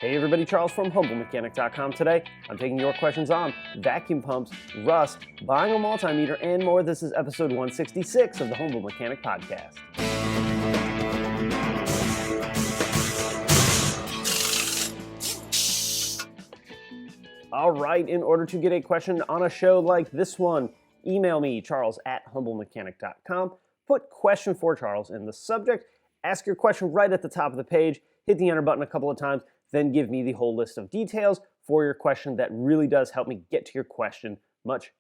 Hey everybody, Charles from HumbleMechanic.com. Today, I'm taking your questions on vacuum pumps, rust, buying a multimeter, and more. This is episode 166 of the Humble Mechanic Podcast. All right, in order to get a question on a show like this one, email me, charles@humblemechanic.com. Put question for Charles in the subject. Ask your question right at the top of the page. Hit the enter button a couple of times. Then give me the whole list of details for your question. That really does help me get to your question much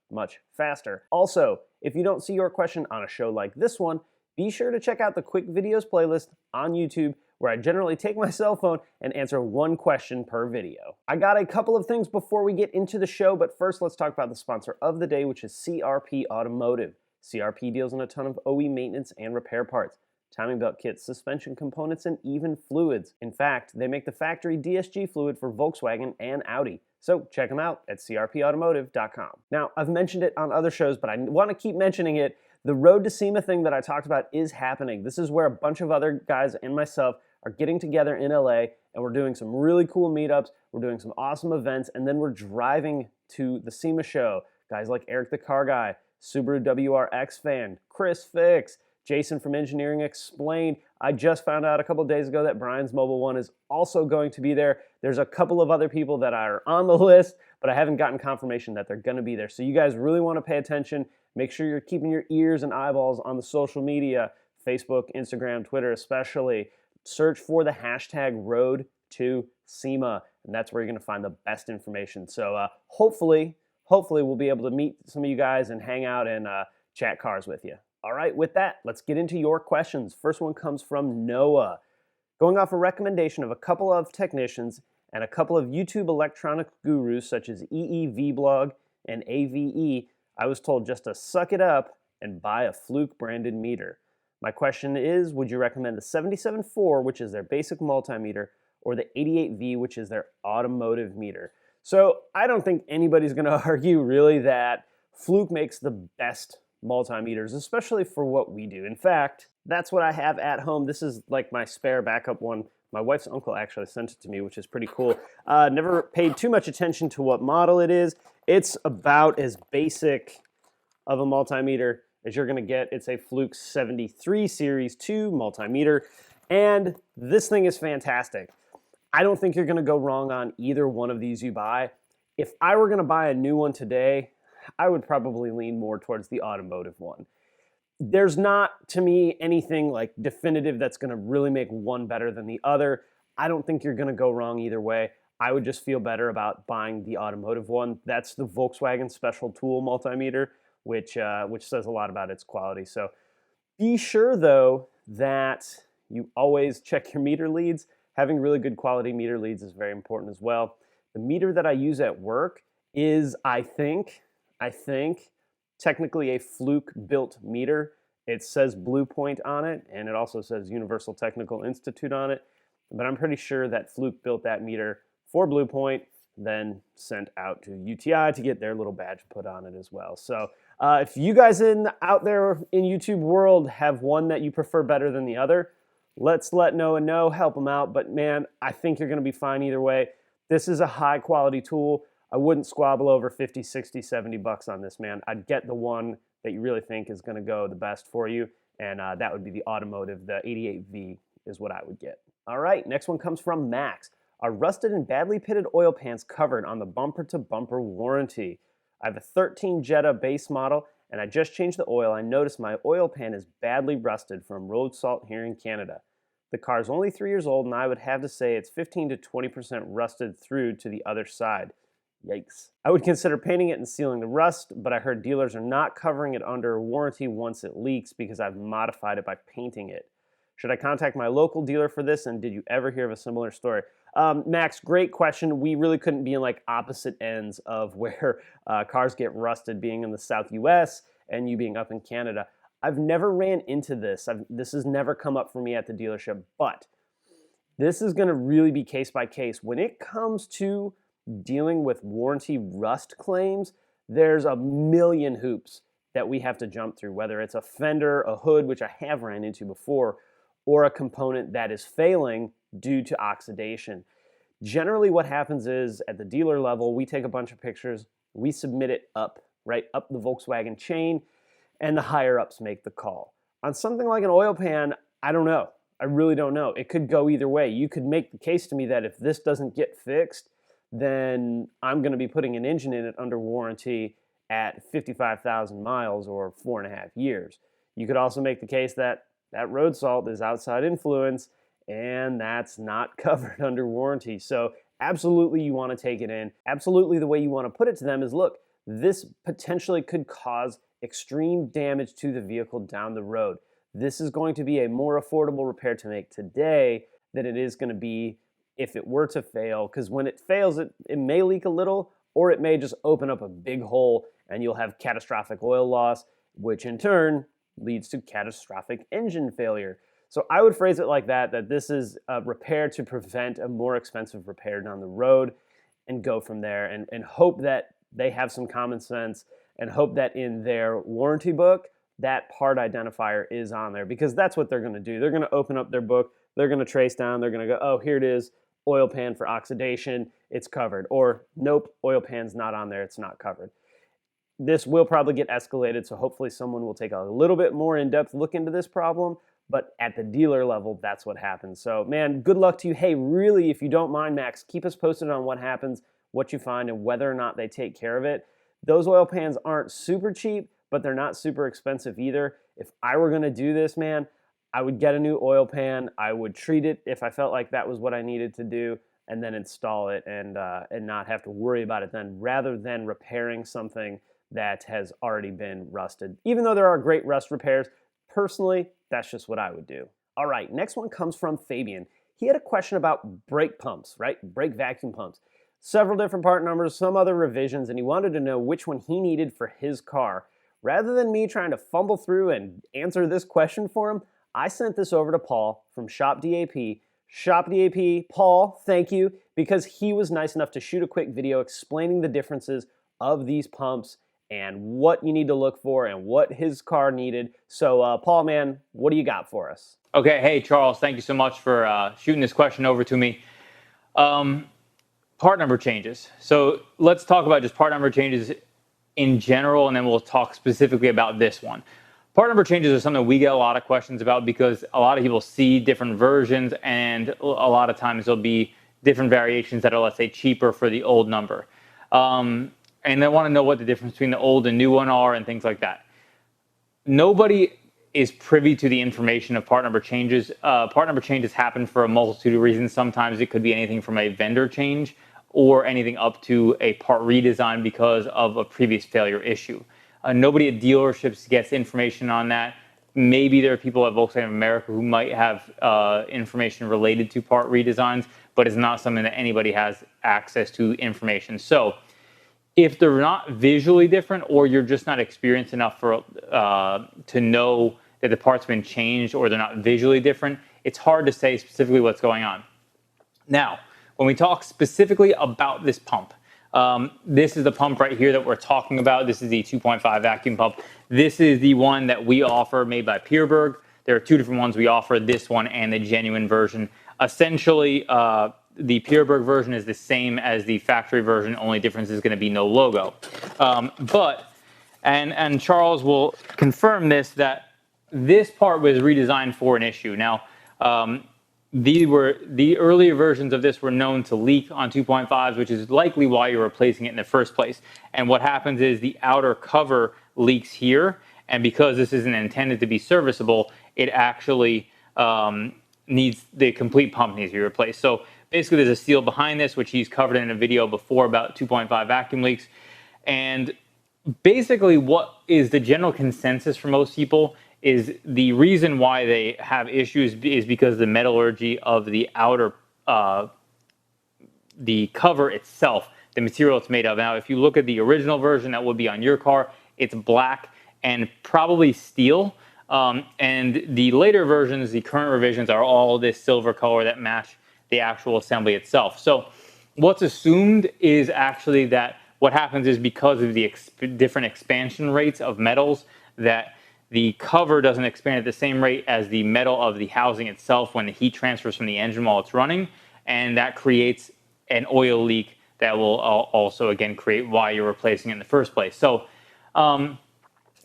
faster. Also, if you don't see your question on a show like this one, be sure to check out the quick videos playlist on YouTube, where I generally take my cell phone and answer one question per video. I got a couple of things before we get into the show, but first let's talk about the sponsor of the day, which is CRP Automotive. CRP deals in a ton of OE maintenance and repair parts, timing belt kits, suspension components, and even fluids. In fact, they make the factory DSG fluid for Volkswagen and Audi. So check them out at crpautomotive.com. Now, I've mentioned it on other shows, but I want to keep mentioning it. The Road to SEMA thing that I talked about is happening. This is where a bunch of other guys and myself are getting together in LA, and we're doing some really cool meetups, we're doing some awesome events, and then we're driving to the SEMA show. Guys like Eric the Car Guy, Subaru WRX fan, Chris Fix, Jason from Engineering Explained. I just found out a couple days ago that Brian's Mobile One is also going to be there. There's a couple of other people that are on the list, but I haven't gotten confirmation that they're going to be there. So you guys really want to pay attention. Make sure you're keeping your ears and eyeballs on the social media, Facebook, Instagram, Twitter especially. Search for the hashtag Road to SEMA, and that's where you're going to find the best information. So hopefully we'll be able to meet some of you guys and hang out and chat cars with you. All right, with that, let's get into your questions. First one comes from Noah. Going off a recommendation of a couple of technicians and a couple of YouTube electronic gurus such as EEVblog and AVE, I was told just to suck it up and buy a Fluke branded meter. My question is, would you recommend the 77.4, which is their basic multimeter, or the 88V, which is their automotive meter? So I don't think anybody's going to argue really that Fluke makes the best multimeters, especially for what we do. In fact, that's what I have at home. This is like my spare backup one. My wife's uncle actually sent it to me, which is pretty cool. Never paid too much attention to what model it is. It's about as basic of a multimeter as you're going to get. It's a Fluke 73 Series 2 multimeter, and this thing is fantastic. I don't think you're going to go wrong on either one of these you buy. If I were going to buy a new one today, I would probably lean more towards the automotive one. There's not, to me, anything like definitive that's going to really make one better than the other. I don't think you're going to go wrong either way. I would just feel better about buying the automotive one. That's the Volkswagen Special Tool multimeter, which says a lot about its quality. So be sure, though, that you always check your meter leads. Having really good quality meter leads is very important as well. The meter that I use at work is, I think, technically a Fluke-built meter. It says Blue Point on it, and it also says Universal Technical Institute on it. But I'm pretty sure that Fluke built that meter for Blue Point, then sent out to UTI to get their little badge put on it as well. So if you guys out there in YouTube world have one that you prefer better than the other, let's let Noah know, help him out. But man, I think you're going to be fine either way. This is a high quality tool. I wouldn't squabble over 50, 60, 70 bucks on this, man. I'd get the one that you really think is going to go the best for you, and that would be the automotive. The 88V is what I would get. All right, next one comes from Max. Are rusted and badly pitted oil pans covered on the bumper-to-bumper warranty? I have a 13 Jetta base model, and I just changed the oil. I noticed my oil pan is badly rusted from road salt here in Canada. The car is only 3 years old, and I would have to say it's 15 to 20% rusted through to the other side. Yikes. I would consider painting it and sealing the rust, but I heard dealers are not covering it under warranty once it leaks because I've modified it by painting it. Should I contact my local dealer for this, and did you ever hear of a similar story? Max, great question. We really couldn't be in like opposite ends of where cars get rusted, being in the South US and you being up in Canada. I've never ran into this. This has never come up for me at the dealership, but this is going to really be case by case. When it comes to dealing with warranty rust claims, there's a million hoops that we have to jump through, whether it's a fender, a hood, which I have ran into before, or a component that is failing due to oxidation. Generally what happens is at the dealer level, we take a bunch of pictures, we submit it up, right, up the Volkswagen chain, and the higher ups make the call. On something like an oil pan, I don't know. I really don't know. It could go either way. You could make the case to me that if this doesn't get fixed, then I'm going to be putting an engine in it under warranty at 55,000 miles or 4.5 years. You could also make the case that that road salt is outside influence and that's not covered under warranty. So absolutely you want to take it in. Absolutely the way you want to put it to them is, look, this potentially could cause extreme damage to the vehicle down the road. This is going to be a more affordable repair to make today than it is going to be if it were to fail, because when it fails, it may leak a little, or it may just open up a big hole and you'll have catastrophic oil loss, which in turn leads to catastrophic engine failure. So I would phrase it like that this is a repair to prevent a more expensive repair down the road, and go from there and hope that they have some common sense and hope that in their warranty book, that part identifier is on there, because that's what they're going to do. They're going to open up their book, they're going to trace down, they're going to go, oh, here it is, oil pan for oxidation, it's covered. Or nope, oil pan's not on there, it's not covered. This will probably get escalated, so hopefully someone will take a little bit more in-depth look into this problem, but at the dealer level, that's what happens. So man, good luck to you. Hey, really, if you don't mind, Max, keep us posted on what happens, what you find, and whether or not they take care of it. Those oil pans aren't super cheap, but they're not super expensive either. If I were gonna do this, man, I would get a new oil pan. I would treat it if I felt like that was what I needed to do, and then install it and not have to worry about it then, rather than repairing something that has already been rusted. Even though there are great rust repairs, personally, that's just what I would do. All right, next one comes from Fabian. He had a question about brake pumps, right? Brake vacuum pumps. Several different part numbers, some other revisions, and he wanted to know which one he needed for his car. Rather than me trying to fumble through and answer this question for him, I sent this over to Paul from Shop DAP. Shop DAP, Paul, thank you, because he was nice enough to shoot a quick video explaining the differences of these pumps and what you need to look for and what his car needed. So Paul, man, what do you got for us? Okay, hey Charles, thank you so much for shooting this question over to me. Part number changes. So let's talk about just part number changes in general, and then we'll talk specifically about this one. Part number changes are something we get a lot of questions about because a lot of people see different versions, and a lot of times there'll be different variations that are, let's say, cheaper for the old number. And they want to know what the difference between the old and new one are and things like that. Nobody is privy to the information of part number changes. Part number changes happen for a multitude of reasons. Sometimes it could be anything from a vendor change or anything up to a part redesign because of a previous failure issue. Nobody at dealerships gets information on that. Maybe there are people at Volkswagen of America who might have information related to part redesigns, but it's not something that anybody has access to information. So if they're not visually different, or you're just not experienced enough for to know that the part's been changed, or they're not visually different, it's hard to say specifically what's going on. Now, when we talk specifically about this pump, this is the pump right here that we're talking about. This is the 2.5 vacuum pump. This is the one that we offer, made by Pierberg. There are two different ones we offer, this one and the genuine version. Essentially, the Pierberg version is the same as the factory version, only difference is going to be no logo. And Charles will confirm this, that this part was redesigned for an issue. Now, the earlier versions of this were known to leak on 2.5s, which is likely why you're replacing it in the first place. And what happens is the outer cover leaks here, and because this isn't intended to be serviceable, it actually needs, the complete pump needs to be replaced. So basically there's a seal behind this, which he's covered in a video before about 2.5 vacuum leaks. And basically what is the general consensus for most people is the reason why they have issues is because the metallurgy of the outer, the cover itself, the material it's made of. Now, if you look at the original version that would be on your car, it's black and probably steel. And the later versions, the current revisions, are all this silver color that match the actual assembly itself. So what's assumed is actually that what happens is because of the different expansion rates of metals, that the cover doesn't expand at the same rate as the metal of the housing itself when the heat transfers from the engine while it's running, and that creates an oil leak that will also, again, create why you're replacing it in the first place. So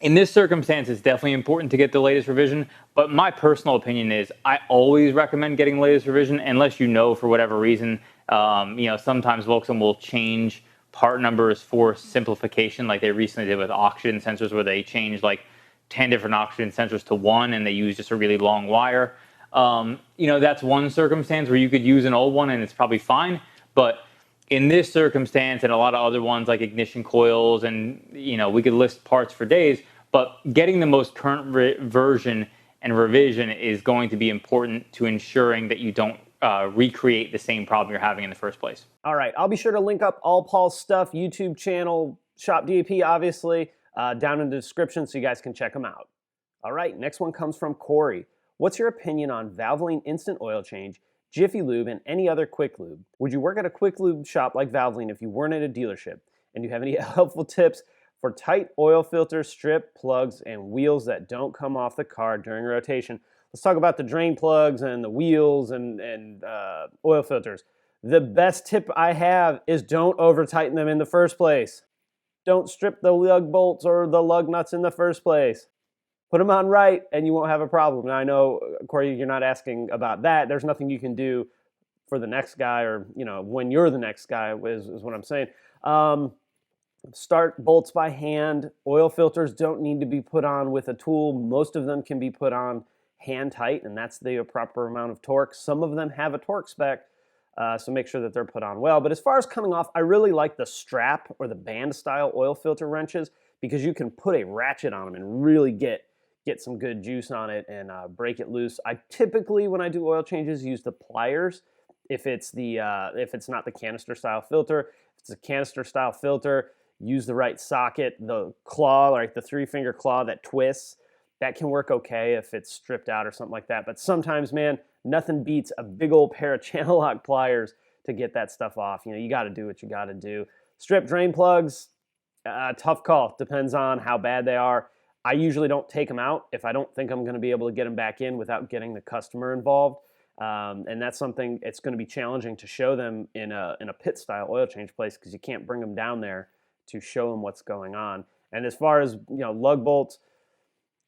in this circumstance, it's definitely important to get the latest revision. But my personal opinion is I always recommend getting the latest revision unless you know for whatever reason. Sometimes Volkswagen will change part numbers for simplification, like they recently did with oxygen sensors, where they changed like 10 different oxygen sensors to one, and they use just a really long wire. That's one circumstance where you could use an old one and it's probably fine. But in this circumstance and a lot of other ones like ignition coils, and we could list parts for days, but getting the most current version and revision is going to be important to ensuring that you don't recreate the same problem you're having in the first place. All right, I'll be sure to link up all Paul's stuff, YouTube channel, Shop DAP, obviously, down in the description so you guys can check them out. All right, next one comes from Corey. What's your opinion on Valvoline Instant Oil Change, Jiffy Lube, and any other quick lube? Would you work at a quick lube shop like Valvoline if you weren't at a dealership? And do you have any helpful tips for tight oil filter, strip, plugs, and wheels that don't come off the car during rotation? Let's talk about the drain plugs and the wheels and oil filters. The best tip I have is don't over tighten them in the first place. Don't strip the lug bolts or the lug nuts in the first place. Put them on right and you won't have a problem. Now I know, Corey, you're not asking about that. There's nothing you can do for the next guy, or when you're the next guy is what I'm saying. Start bolts by hand. Oil filters don't need to be put on with a tool. Most of them can be put on hand tight, and that's the proper amount of torque. Some of them have a torque spec, so make sure that they're put on well. But as far as coming off, I really like the strap or the band style oil filter wrenches, because you can put a ratchet on them and really get some good juice on it and break it loose. I typically, when I do oil changes, use the pliers. If it's not the canister style filter, if it's a canister style filter, use the right socket. The claw, like the 3-finger claw that twists, that can work okay if it's stripped out or something like that. But sometimes, man, nothing beats a big old pair of channel lock pliers to get that stuff off. You got to do what you got to do. Strip drain plugs, tough call. Depends on how bad they are. I usually don't take them out if I don't think I'm going to be able to get them back in without getting the customer involved. And that's something it's going to be challenging to show them in a pit style oil change place, because you can't bring them down there to show them what's going on. And as far as lug bolts,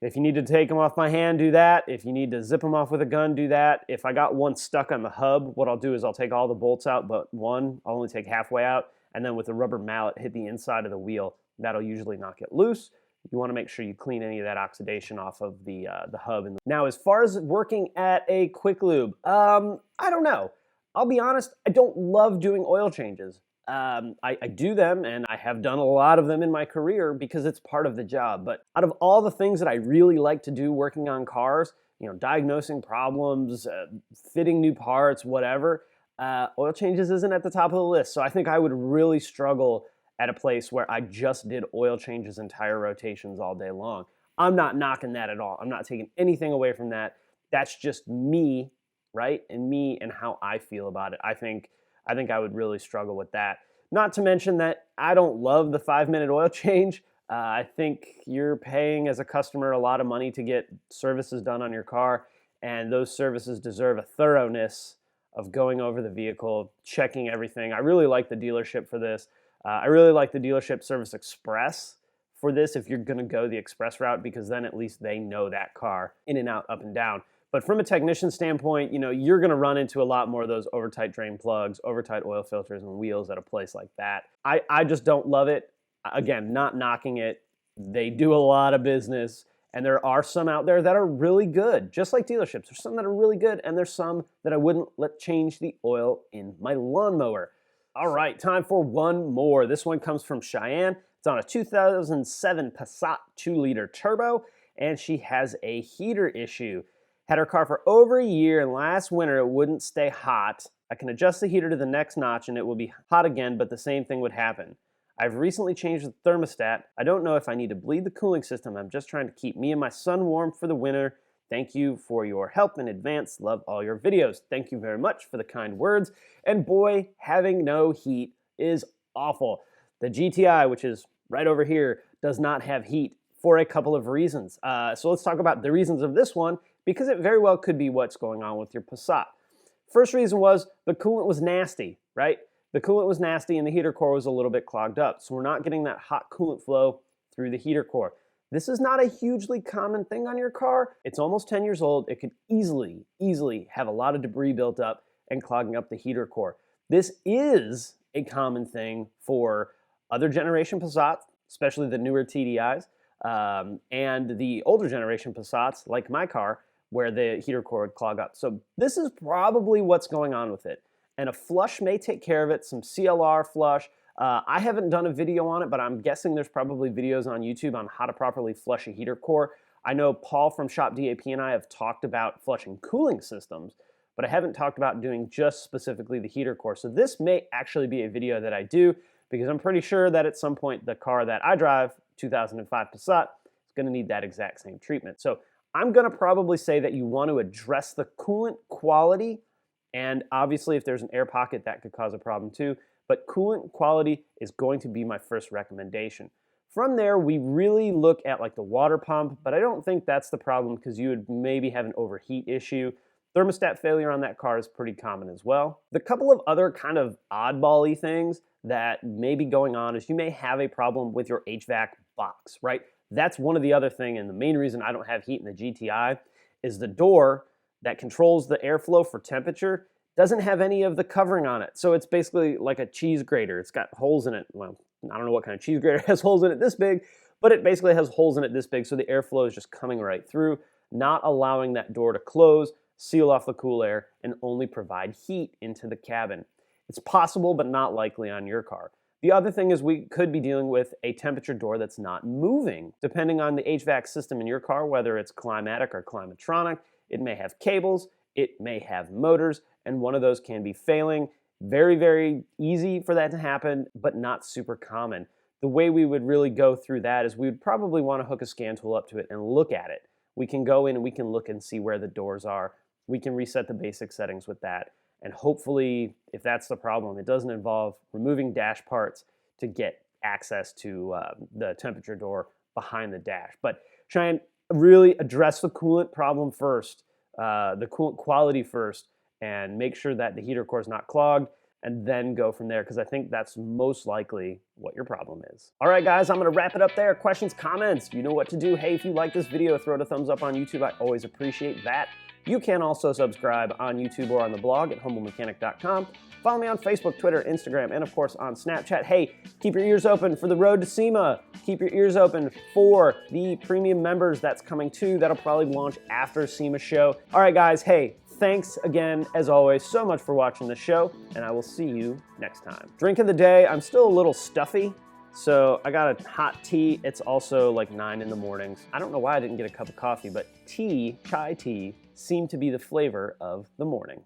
if you need to take them off by hand, do that. If you need to zip them off with a gun, do that. If I got one stuck on the hub, what I'll do is I'll take all the bolts out, but one I'll only take halfway out, and then with a rubber mallet hit the inside of the wheel. That'll usually knock it loose. You want to make sure you clean any of that oxidation off of the hub. Now, as far as working at a quick lube, I don't know. I'll be honest, I don't love doing oil changes. I do them, and I have done a lot of them in my career because it's part of the job. But out of all the things that I really like to do working on cars, diagnosing problems, fitting new parts, whatever, oil changes isn't at the top of the list. So I think I would really struggle at a place where I just did oil changes entire rotations all day long. I'm not knocking that at all. I'm not taking anything away from that. That's just me, right? And me and how I feel about it. I think I would really struggle with that. Not to mention that I don't love the 5-minute oil change. I think you're paying as a customer a lot of money to get services done on your car, and those services deserve a thoroughness of going over the vehicle, checking everything. I really like the dealership for this. I really like the dealership Service Express for this if you're going to go the express route, because then at least they know that car in and out, up and down. But from a technician standpoint, you're going to run into a lot more of those over-tight drain plugs, over-tight oil filters, and wheels at a place like that. I just don't love it. Again, not knocking it. They do a lot of business, and there are some out there that are really good, just like dealerships. There's some that are really good, and there's some that I wouldn't let change the oil in my lawnmower. All right, time for one more. This one comes from Cheyenne. It's on a 2007 Passat 2-liter turbo, and she has a heater issue. Had her car for over a year, and last winter it wouldn't stay hot. I can adjust the heater to the next notch and it will be hot again, but the same thing would happen. I've recently changed the thermostat. I don't know if I need to bleed the cooling system. I'm just trying to keep me and my son warm for the winter. Thank you for your help in advance. Love all your videos. Thank you very much for the kind words. And boy, having no heat is awful. The GTI, which is right over here, does not have heat for a couple of reasons. So let's talk about the reasons of this one, because it very well could be what's going on with your Passat. First reason was the coolant was nasty, right? The coolant was nasty and the heater core was a little bit clogged up, so we're not getting that hot coolant flow through the heater core. This is not a hugely common thing on your car. It's almost 10 years old. It could easily have a lot of debris built up and clogging up the heater core. This is a common thing for other generation Passats, especially the newer TDIs, and the older generation Passats, like my car, where the heater core would clog up. So this is probably what's going on with it. And a flush may take care of it, some CLR flush. I haven't done a video on it, but I'm guessing there's probably videos on YouTube on how to properly flush a heater core. I know Paul from Shop DAP and I have talked about flushing cooling systems, but I haven't talked about doing just specifically the heater core. So this may actually be a video that I do, because I'm pretty sure that at some point the car that I drive, 2005 Passat, is going to need that exact same treatment. So I'm going to probably say that you want to address the coolant quality, and obviously if there's an air pocket that could cause a problem too, but coolant quality is going to be my first recommendation. From there, we really look at like the water pump, but I don't think that's the problem, because you would maybe have an overheat issue. Thermostat failure on that car is pretty common as well. The couple of other kind of oddball-y things that may be going on is you may have a problem with your HVAC box, right? That's one of the other thing, and the main reason I don't have heat in the GTI is the door that controls the airflow for temperature doesn't have any of the covering on it. So it's basically like a cheese grater. It's got holes in it. Well, I don't know what kind of cheese grater has holes in it this big, but it basically has holes in it this big, so the airflow is just coming right through, not allowing that door to close, seal off the cool air, and only provide heat into the cabin. It's possible, but not likely on your car. The other thing is we could be dealing with a temperature door that's not moving. Depending on the HVAC system in your car, whether it's climatic or climatronic, it may have cables, it may have motors, and one of those can be failing. Very, very easy for that to happen, but not super common. The way we would really go through that is we would probably want to hook a scan tool up to it and look at it. We can go in and we can look and see where the doors are. We can reset the basic settings with that. And hopefully, if that's the problem, it doesn't involve removing dash parts to get access to the temperature door behind the dash. But try and really address the coolant problem first, the coolant quality first, and make sure that the heater core is not clogged, and then go from there, because I think that's most likely what your problem is. All right, guys, I'm going to wrap it up there. Questions, comments, you know what to do. Hey, if you like this video, throw it a thumbs up on YouTube. I always appreciate that. You can also subscribe on YouTube or on the blog at humblemechanic.com. Follow me on Facebook, Twitter, Instagram, and of course on Snapchat. Hey, keep your ears open for the road to SEMA. Keep your ears open for the premium members that's coming too. That'll probably launch after SEMA show. All right, guys, hey, thanks again, as always, so much for watching the show, and I will see you next time. Drink of the day, I'm still a little stuffy, so I got a hot tea. It's also like 9 in the mornings. I don't know why I didn't get a cup of coffee, but tea, chai tea, seemed to be the flavor of the morning.